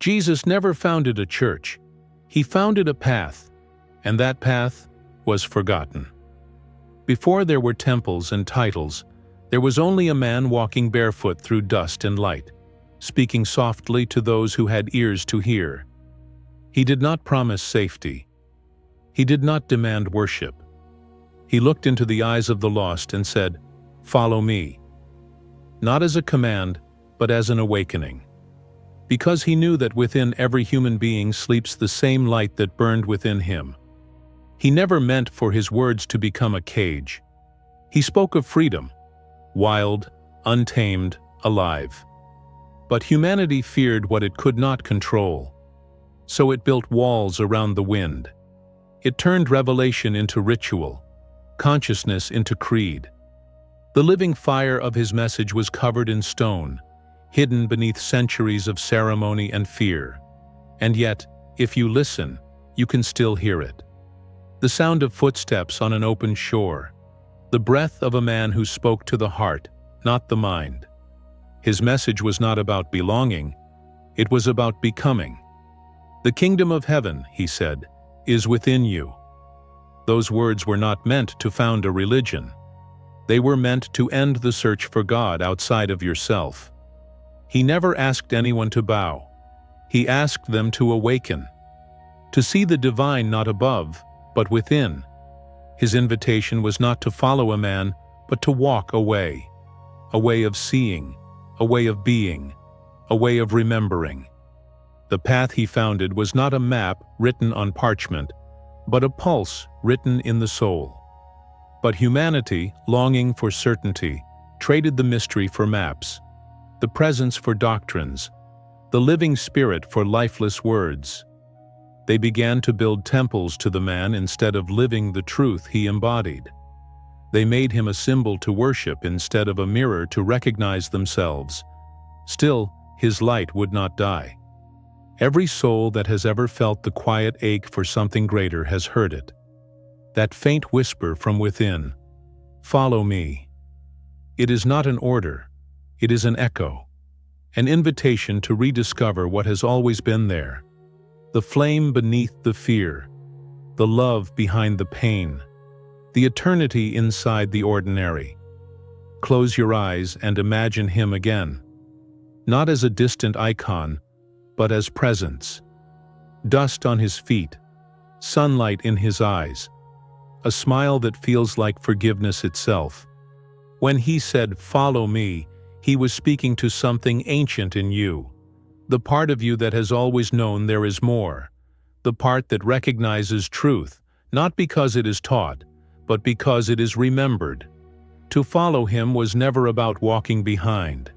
Jesus never founded a church. He founded a path, and that path was forgotten. Before there were temples and titles, there was only a man walking barefoot through dust and light, speaking softly to those who had ears to hear. He did not promise safety. He did not demand worship. He looked into the eyes of the lost and said, "Follow me," not as a command, but as an awakening. Because he knew that within every human being sleeps the same light that burned within him. He never meant for his words to become a cage. He spoke of freedom, wild, untamed, alive. But humanity feared what it could not control. So it built walls around the wind. It turned revelation into ritual, consciousness into creed. The living fire of his message was covered in stone, hidden beneath centuries of ceremony and fear. And yet, if you listen, you can still hear it. The sound of footsteps on an open shore, the breath of a man who spoke to the heart, not the mind. His message was not about belonging, it was about becoming. "The kingdom of heaven," he said, "is within you." Those words were not meant to found a religion. They were meant to end the search for God outside of yourself. He never asked anyone to bow. He asked them to awaken, to see the divine not above, but within. His invitation was not to follow a man, but to walk a way of seeing, a way of being, a way of remembering. The path he founded was not a map written on parchment, but a pulse written in the soul. But humanity, longing for certainty, traded the mystery for maps, the presence for doctrines, the living spirit for lifeless words. They began to build temples to the man instead of living the truth he embodied. They made him a symbol to worship instead of a mirror to recognize themselves. Still, his light would not die. Every soul that has ever felt the quiet ache for something greater has heard it. That faint whisper from within, "Follow me." It is not an order, it is an echo, an invitation to rediscover what has always been there. The flame beneath the fear, the love behind the pain, the eternity inside the ordinary. Close your eyes and imagine him again, not as a distant icon, but as presence. Dust on his feet, sunlight in his eyes, a smile that feels like forgiveness itself. When he said, "Follow me," he was speaking to something ancient in you, the part of you that has always known there is more, the part that recognizes truth, not because it is taught, but because it is remembered. To follow him was never about walking behind.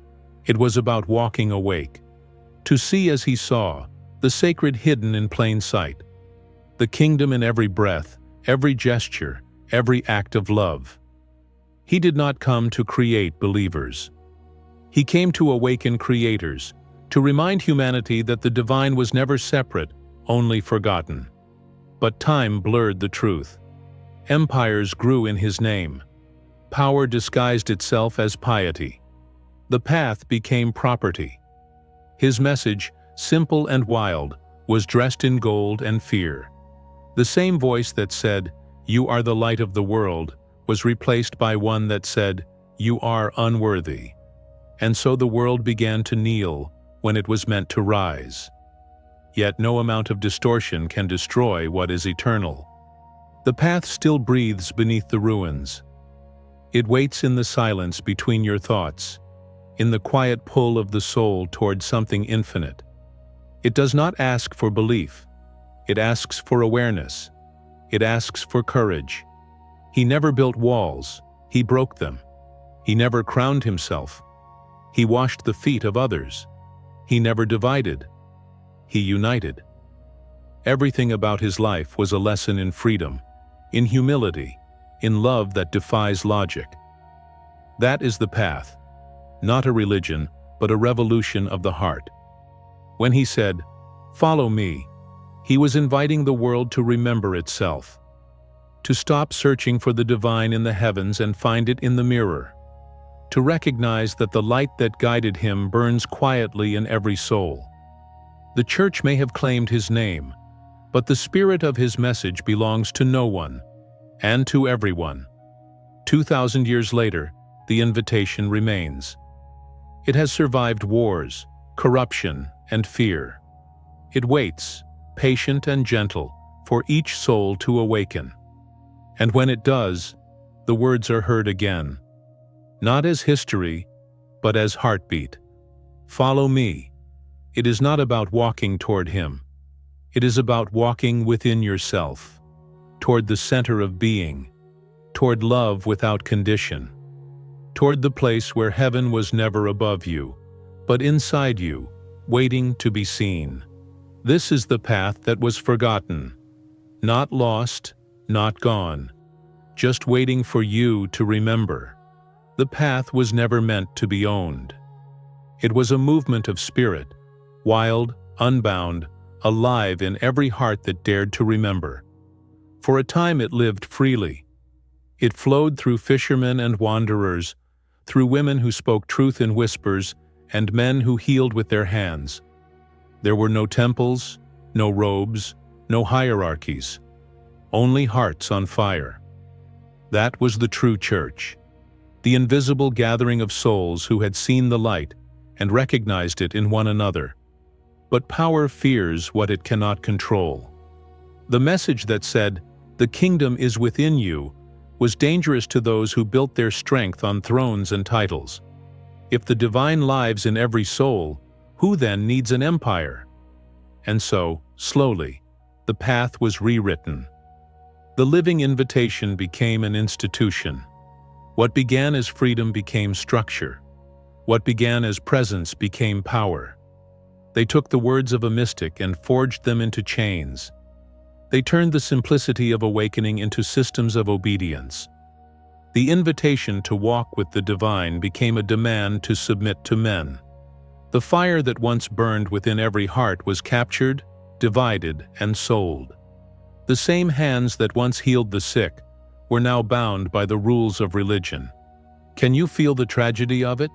It was about walking awake. To see as he saw, the sacred hidden in plain sight, the kingdom in every breath, every gesture, every act of love. He did not come to create believers. He came to awaken creators, to remind humanity that the divine was never separate, only forgotten. But time blurred the truth. Empires grew in his name. Power disguised itself as piety. The path became property. His message, simple and wild, was dressed in gold and fear. The same voice that said, "You are the light of the world," was replaced by one that said, "You are unworthy." And so the world began to kneel when it was meant to rise. Yet no amount of distortion can destroy what is eternal. The path still breathes beneath the ruins. It waits in the silence between your thoughts, in the quiet pull of the soul toward something infinite. It does not ask for belief. It asks for awareness. It asks for courage. He never built walls. He broke them. He never crowned himself. He washed the feet of others. He never divided. He united. Everything about his life was a lesson in freedom, in humility, in love that defies logic. That is the path. Not a religion, but a revolution of the heart. When he said, "Follow me," he was inviting the world to remember itself, to stop searching for the divine in the heavens and find it in the mirror, to recognize that the light that guided him burns quietly in every soul. The church may have claimed his name, but the spirit of his message belongs to no one, and to everyone. 2,000 years later, the invitation remains. It has survived wars, corruption, and fear. It waits, patient and gentle, for each soul to awaken. And when it does, the words are heard again, not as history, but as heartbeat. Follow me. It is not about walking toward him. It is about walking within yourself, toward the center of being, toward love without condition, toward the place where heaven was never above you, but inside you, waiting to be seen. This is the path that was forgotten, not lost, not gone, just waiting for you to remember. The path was never meant to be owned. It was a movement of spirit, wild, unbound, alive in every heart that dared to remember. For a time it lived freely. It flowed through fishermen and wanderers, through women who spoke truth in whispers, and men who healed with their hands. There were no temples, no robes, no hierarchies, only hearts on fire. That was the true church, the invisible gathering of souls who had seen the light and recognized it in one another. But power fears what it cannot control. The message that said, "The kingdom is within you," was dangerous to those who built their strength on thrones and titles. If the divine lives in every soul, who then needs an empire? And so, slowly, the path was rewritten. The living invitation became an institution. What began as freedom became structure. What began as presence became power. They took the words of a mystic and forged them into chains. They turned the simplicity of awakening into systems of obedience. The invitation to walk with the divine became a demand to submit to men. The fire that once burned within every heart was captured, divided, and sold. The same hands that once healed the sick were now bound by the rules of religion. Can you feel the tragedy of it?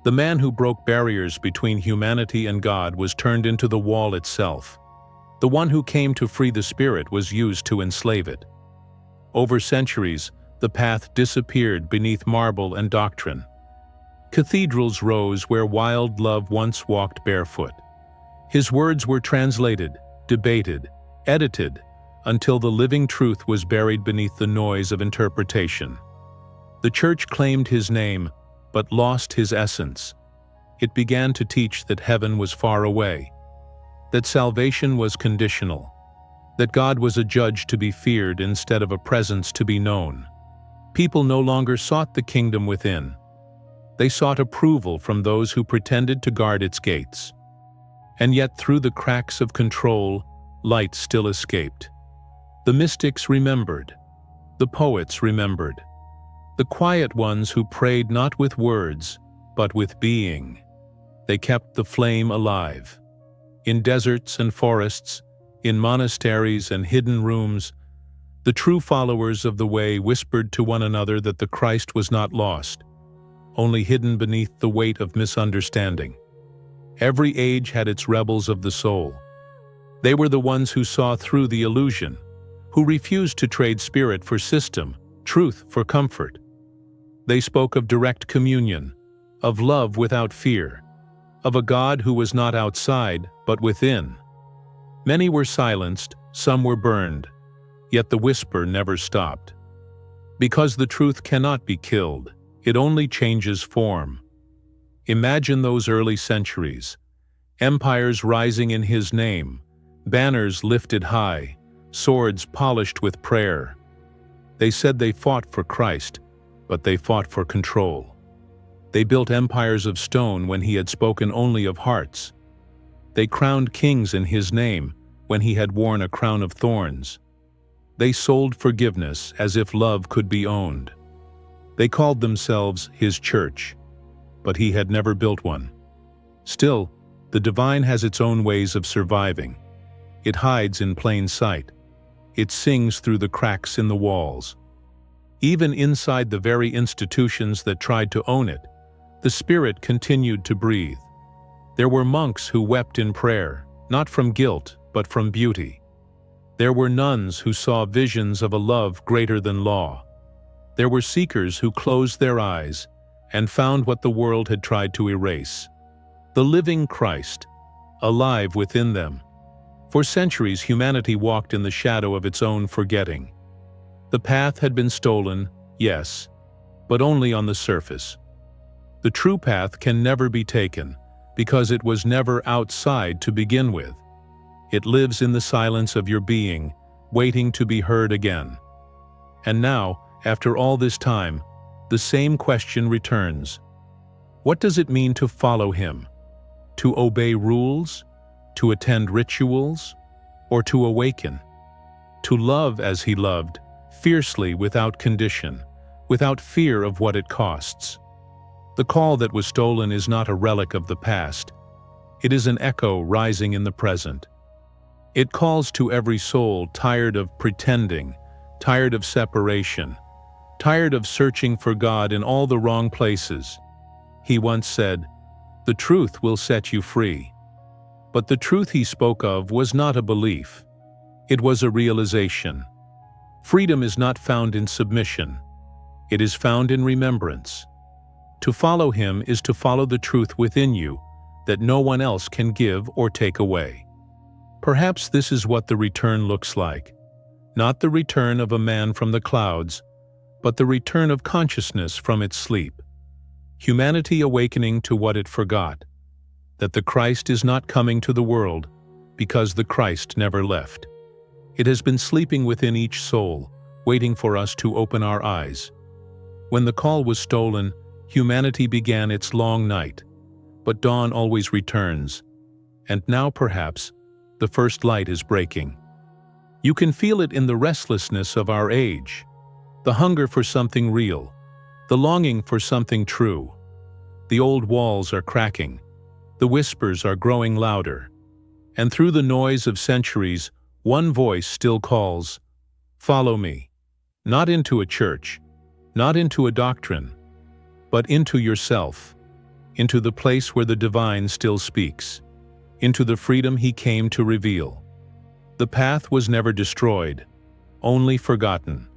The man who broke barriers between humanity and God was turned into the wall itself. The one who came to free the spirit was used to enslave it. Over centuries, the path disappeared beneath marble and doctrine. Cathedrals rose where wild love once walked barefoot. His words were translated, debated, edited, until the living truth was buried beneath the noise of interpretation. The church claimed his name, but lost his essence. It began to teach that heaven was far away, that salvation was conditional, that God was a judge to be feared instead of a presence to be known. People no longer sought the kingdom within. They sought approval from those who pretended to guard its gates. And yet through the cracks of control, light still escaped. The mystics remembered. The poets remembered. The quiet ones who prayed not with words, but with being. They kept the flame alive. In deserts and forests, in monasteries and hidden rooms, the true followers of the way whispered to one another that the Christ was not lost, only hidden beneath the weight of misunderstanding. Every age had its rebels of the soul. They were the ones who saw through the illusion, who refused to trade spirit for system, truth for comfort. They spoke of direct communion, of love without fear, of a God who was not outside, but within. Many were silenced, some were burned, yet the whisper never stopped. Because the truth cannot be killed, it only changes form. Imagine those early centuries, empires rising in his name, banners lifted high, swords polished with prayer. They said they fought for Christ, but they fought for control. They built empires of stone when he had spoken only of hearts. They crowned kings in his name when he had worn a crown of thorns. They sold forgiveness as if love could be owned. They called themselves his church, but he had never built one. Still, the divine has its own ways of surviving. It hides in plain sight. It sings through the cracks in the walls. Even inside the very institutions that tried to own it, the Spirit continued to breathe. There were monks who wept in prayer, not from guilt, but from beauty. There were nuns who saw visions of a love greater than law. There were seekers who closed their eyes and found what the world had tried to erase. The living Christ, alive within them. For centuries, humanity walked in the shadow of its own forgetting. The path had been stolen, yes, but only on the surface. The true path can never be taken, because it was never outside to begin with. It lives in the silence of your being, waiting to be heard again. And now, after all this time, the same question returns. What does it mean to follow him? To obey rules? To attend rituals? Or to awaken? To love as he loved, fiercely without condition, without fear of what it costs. The call that was stolen is not a relic of the past. It is an echo rising in the present. It calls to every soul tired of pretending, tired of separation, tired of searching for God in all the wrong places. He once said, "The truth will set you free." But the truth he spoke of was not a belief. It was a realization. Freedom is not found in submission. It is found in remembrance. To follow him is to follow the truth within you that no one else can give or take away. Perhaps this is what the return looks like. Not the return of a man from the clouds, but the return of consciousness from its sleep. Humanity awakening to what it forgot, that the Christ is not coming to the world because the Christ never left. It has been sleeping within each soul, waiting for us to open our eyes. When the call was stolen, humanity began its long night, but dawn always returns, and now perhaps the first light is breaking. You can feel it in the restlessness of our age, the hunger for something real, the longing for something true. The old walls are cracking, the whispers are growing louder, and through the noise of centuries, one voice still calls, "Follow me," not into a church, not into a doctrine, but into yourself, into the place where the divine still speaks, into the freedom he came to reveal. The path was never destroyed, only forgotten.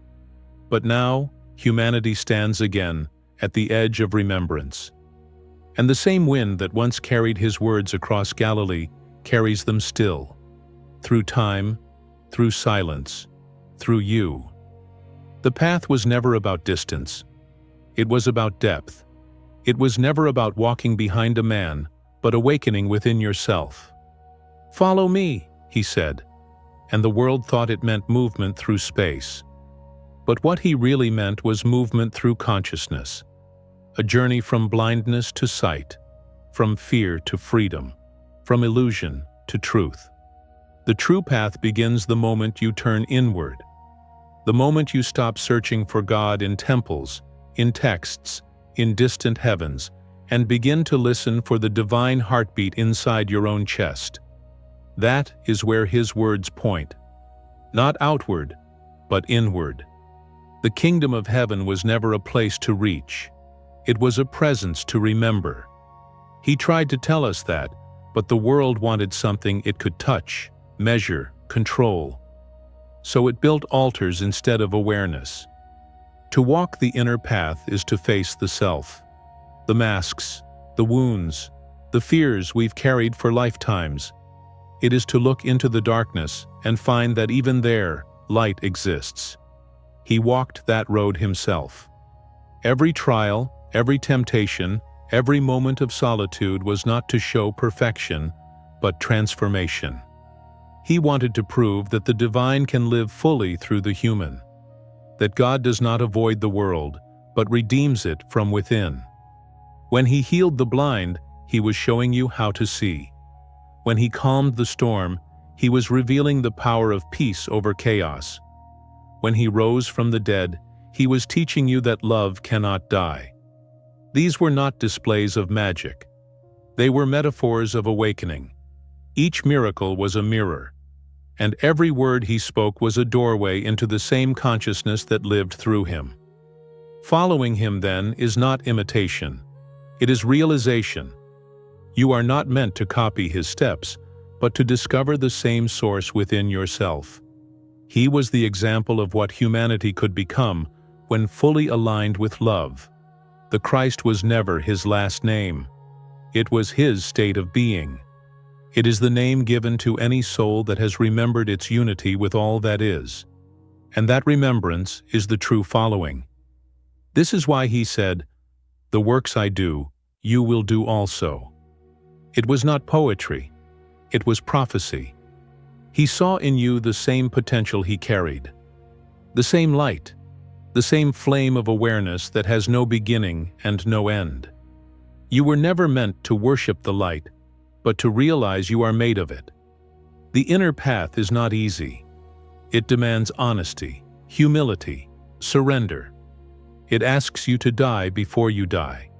But now, humanity stands again at the edge of remembrance. And the same wind that once carried his words across Galilee carries them still, through time, through silence, through you. The path was never about distance. It was about depth. It was never about walking behind a man, but awakening within yourself. "Follow me," he said, and the world thought it meant movement through space. But what he really meant was movement through consciousness, a journey from blindness to sight, from fear to freedom, from illusion to truth. The true path begins the moment you turn inward, the moment you stop searching for God in temples, in texts, in distant heavens, and begin to listen for the divine heartbeat inside your own chest. That is where his words point. Not outward, but inward. The kingdom of heaven was never a place to reach. It was a presence to remember. He tried to tell us that, but the world wanted something it could touch, measure, control. So it built altars instead of awareness. To walk the inner path is to face the self, the masks, the wounds, the fears we've carried for lifetimes. It is to look into the darkness and find that even there, light exists. He walked that road himself. Every trial, every temptation, every moment of solitude was not to show perfection, but transformation. He wanted to prove that the divine can live fully through the human, that God does not avoid the world, but redeems it from within. When he healed the blind, he was showing you how to see. When he calmed the storm, he was revealing the power of peace over chaos. When he rose from the dead, he was teaching you that love cannot die. These were not displays of magic. They were metaphors of awakening. Each miracle was a mirror, and every word he spoke was a doorway into the same consciousness that lived through him. Following him, then, is not imitation. It is realization. You are not meant to copy his steps, but to discover the same source within yourself. He was the example of what humanity could become when fully aligned with love. The Christ was never his last name. It was his state of being. It is the name given to any soul that has remembered its unity with all that is. And that remembrance is the true following. This is why he said, "The works I do, you will do also." It was not poetry. It was prophecy. He saw in you the same potential he carried, the same light, the same flame of awareness that has no beginning and no end. You were never meant to worship the light, but to realize you are made of it. The inner path is not easy. It demands honesty, humility, surrender. It asks you to die before you die,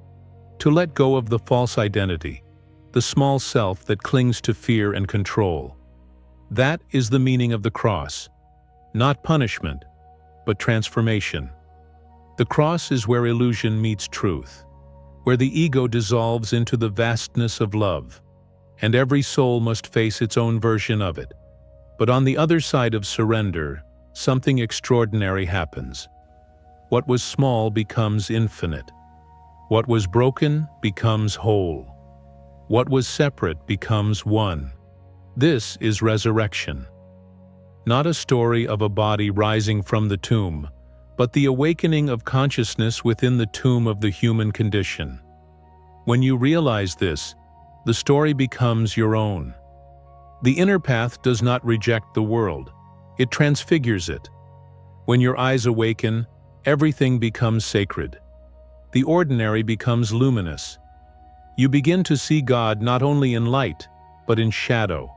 to let go of the false identity, the small self that clings to fear and control. That is the meaning of the cross, not punishment, but transformation. The cross is where illusion meets truth, where the ego dissolves into the vastness of love, and every soul must face its own version of it. But on the other side of surrender, something extraordinary happens. What was small becomes infinite. What was broken becomes whole. What was separate becomes one. This is resurrection. Not a story of a body rising from the tomb, but the awakening of consciousness within the tomb of the human condition. When you realize this, the story becomes your own. The inner path does not reject the world. It transfigures it. When your eyes awaken, everything becomes sacred. The ordinary becomes luminous. You begin to see God not only in light, but in shadow.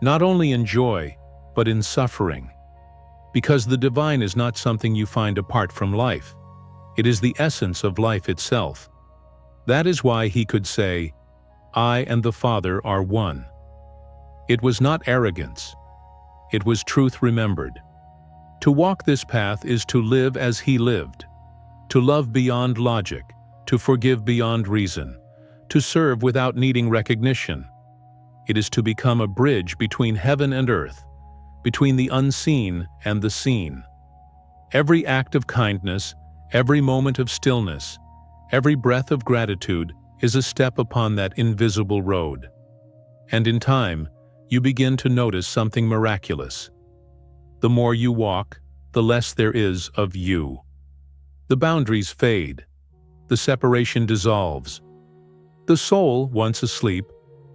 Not only in joy, but in suffering. Because the divine is not something you find apart from life. It is the essence of life itself. That is why he could say, "I and the Father are one." It was not arrogance. It was truth remembered. To walk this path is to live as he lived, to love beyond logic, to forgive beyond reason, to serve without needing recognition. It is to become a bridge between heaven and earth, between the unseen and the seen. Every act of kindness, every moment of stillness, every breath of gratitude is a step upon that invisible road. And in time, you begin to notice something miraculous. The more you walk, the less there is of you. The boundaries fade. The separation dissolves. The soul, once asleep,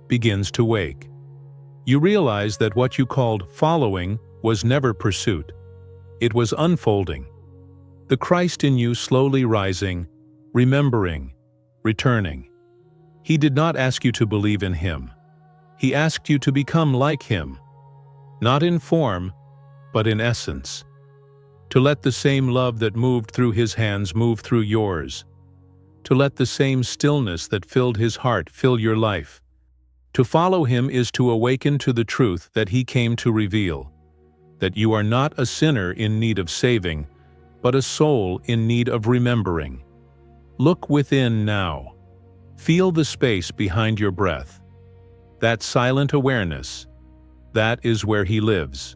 begins to wake. You realize that what you called following was never pursuit. It was unfolding. The Christ in you slowly rising, remembering, returning. He did not ask you to believe in him. He asked you to become like him, not in form, but in essence. To let the same love that moved through his hands move through yours. To let the same stillness that filled his heart fill your life. To follow him is to awaken to the truth that he came to reveal, that you are not a sinner in need of saving, but a soul in need of remembering. Look within now. Feel the space behind your breath. That silent awareness, that is where he lives.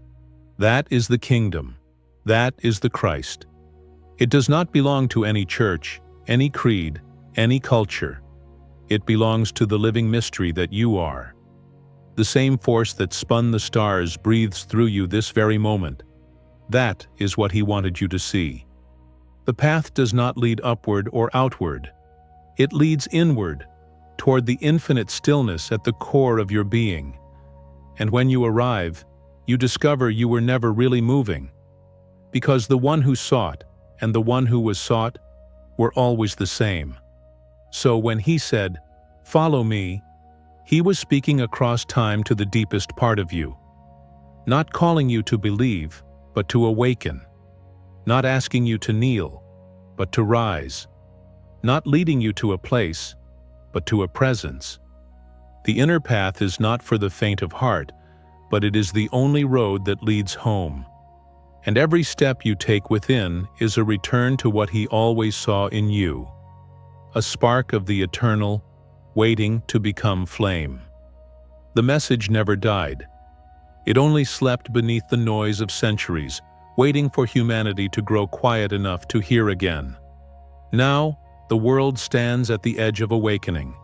That is the kingdom. That is the Christ. It does not belong to any church, any creed, any culture. It belongs to the living mystery that you are. The same force that spun the stars breathes through you this very moment. That is what he wanted you to see. The path does not lead upward or outward. It leads inward, toward the infinite stillness at the core of your being. And when you arrive, you discover you were never really moving, because the one who sought and the one who was sought were always the same. So when he said, "Follow me," he was speaking across time to the deepest part of you, not calling you to believe, but to awaken, not asking you to kneel, but to rise, not leading you to a place, but to a presence. The inner path is not for the faint of heart, but it is the only road that leads home. And every step you take within is a return to what he always saw in you, a spark of the eternal, waiting to become flame. The message never died. It only slept beneath the noise of centuries, waiting for humanity to grow quiet enough to hear again. Now, the world stands at the edge of awakening.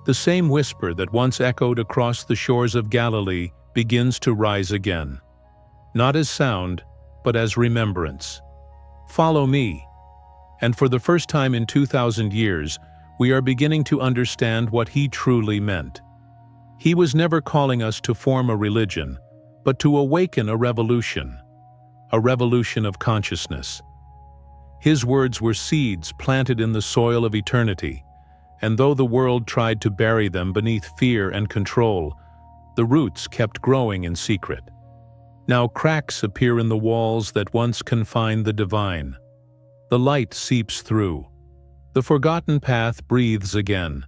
The same whisper that once echoed across the shores of Galilee begins to rise again. Not as sound, but as remembrance. Follow me. And for the first time in 2,000 years, we are beginning to understand what he truly meant. He was never calling us to form a religion, but to awaken a revolution of consciousness. His words were seeds planted in the soil of eternity, and though the world tried to bury them beneath fear and control, the roots kept growing in secret. Now cracks appear in the walls that once confined the divine. The light seeps through. The forgotten path breathes again.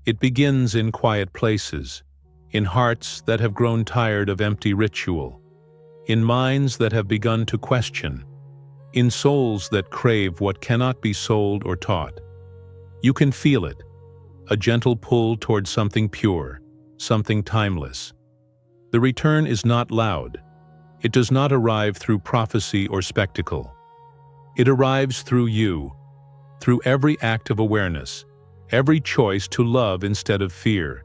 It begins in quiet places, in hearts that have grown tired of empty ritual, in minds that have begun to question, in souls that crave what cannot be sold or taught. You can feel it, a gentle pull toward something pure, something timeless. The return is not loud. It does not arrive through prophecy or spectacle. It arrives through you, through every act of awareness, every choice to love instead of fear,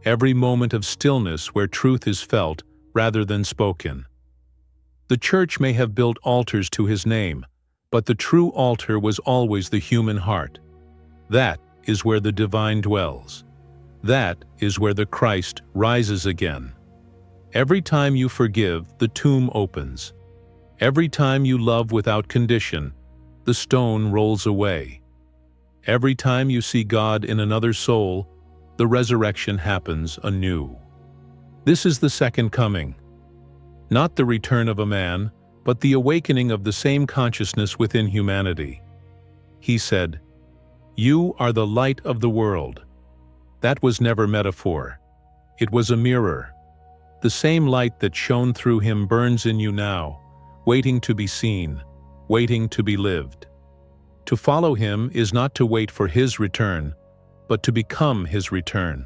every moment of stillness where truth is felt rather than spoken. The church may have built altars to his name, but the true altar was always the human heart. That is where the divine dwells. That is where the Christ rises again. Every time you forgive, the tomb opens. Every time you love without condition, the stone rolls away. Every time you see God in another soul, the resurrection happens anew. This is the second coming. Not the return of a man, but the awakening of the same consciousness within humanity. He said, "You are the light of the world." That was never metaphor. It was a mirror. The same light that shone through him burns in you now, waiting to be seen, waiting to be lived. To follow him is not to wait for his return, but to become his return.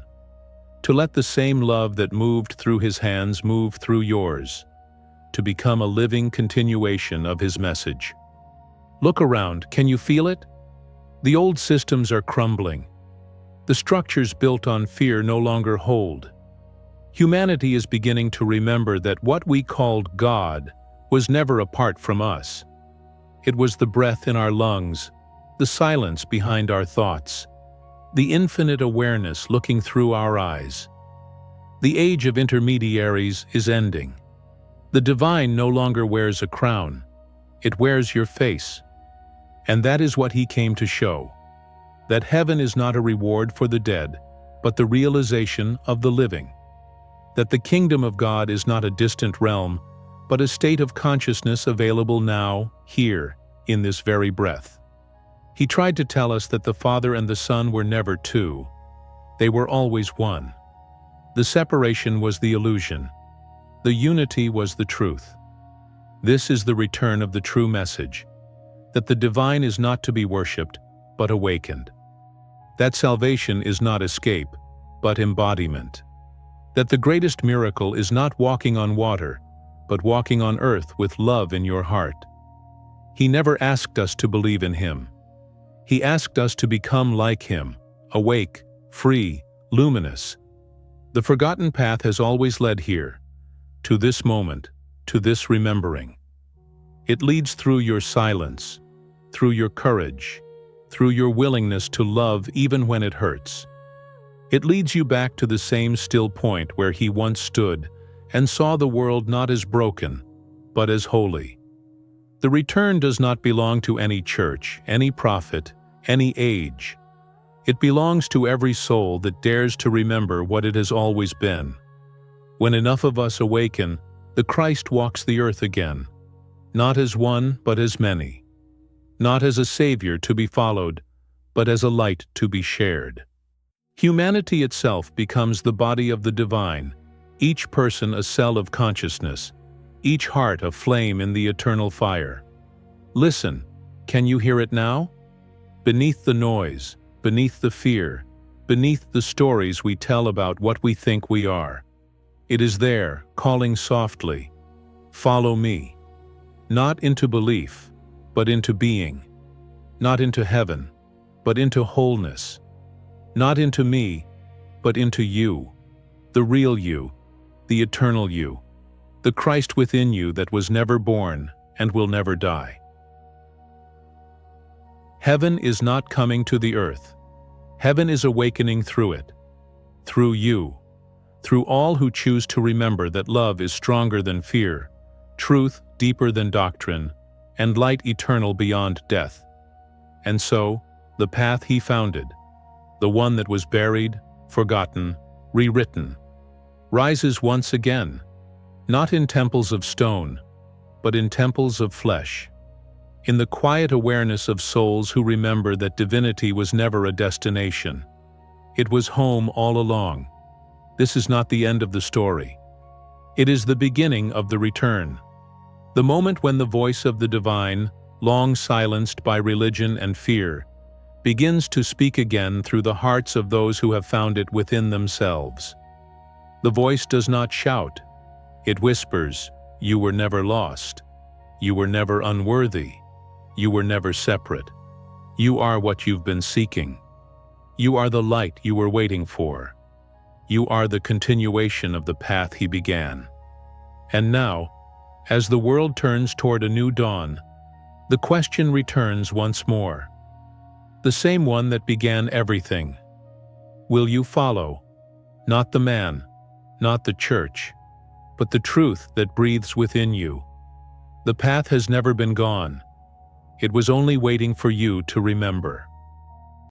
To let the same love that moved through his hands move through yours. To become a living continuation of his message. Look around, can you feel it? The old systems are crumbling. The structures built on fear no longer hold. Humanity is beginning to remember that what we called God was never apart from us. It was the breath in our lungs, the silence behind our thoughts, the infinite awareness looking through our eyes. The age of intermediaries is ending. The divine no longer wears a crown. It wears your face. And that is what he came to show. That heaven is not a reward for the dead, but the realization of the living. That the kingdom of God is not a distant realm, but a state of consciousness available now, here, in this very breath. He tried to tell us that the Father and the Son were never two. They were always one. The separation was the illusion. The unity was the truth. This is the return of the true message, that the divine is not to be worshipped, but awakened. That salvation is not escape, but embodiment. That the greatest miracle is not walking on water, but walking on earth with love in your heart. He never asked us to believe in him. He asked us to become like him, awake, free, luminous. The forgotten path has always led here, to this moment, to this remembering. It leads through your silence, through your courage, through your willingness to love even when it hurts. It leads you back to the same still point where he once stood and saw the world not as broken, but as holy. The return does not belong to any church, any prophet, any age. It belongs to every soul that dares to remember what it has always been. When enough of us awaken, the Christ walks the earth again, not as one, but as many. Not as a savior to be followed, but as a light to be shared. Humanity itself becomes the body of the divine, each person a cell of consciousness, each heart a flame in the eternal fire. Listen, can you hear it now? Beneath the noise, beneath the fear, beneath the stories we tell about what we think we are. It is there, calling softly, "Follow me." Not into belief, but into being. Not into heaven, but into wholeness. Not into me, but into you. The real you, the eternal you. The Christ within you that was never born and will never die. Heaven is not coming to the earth. Heaven is awakening through it. Through you. Through all who choose to remember that love is stronger than fear, truth deeper than doctrine, and light eternal beyond death. And so, the path he founded, the one that was buried, forgotten, rewritten, rises once again, not in temples of stone, but in temples of flesh, in the quiet awareness of souls who remember that divinity was never a destination. It was home all along. This is not the end of the story. It is the beginning of the return. The moment when the voice of the divine, long silenced by religion and fear, begins to speak again through the hearts of those who have found it within themselves. The voice does not shout. It whispers, "You were never lost. You were never unworthy. You were never separate. You are what you've been seeking. You are the light you were waiting for. You are the continuation of the path he began." And now, as the world turns toward a new dawn, the question returns once more. The same one that began everything. Will you follow? Not the man, not the church, but the truth that breathes within you. The path has never been gone. It was only waiting for you to remember.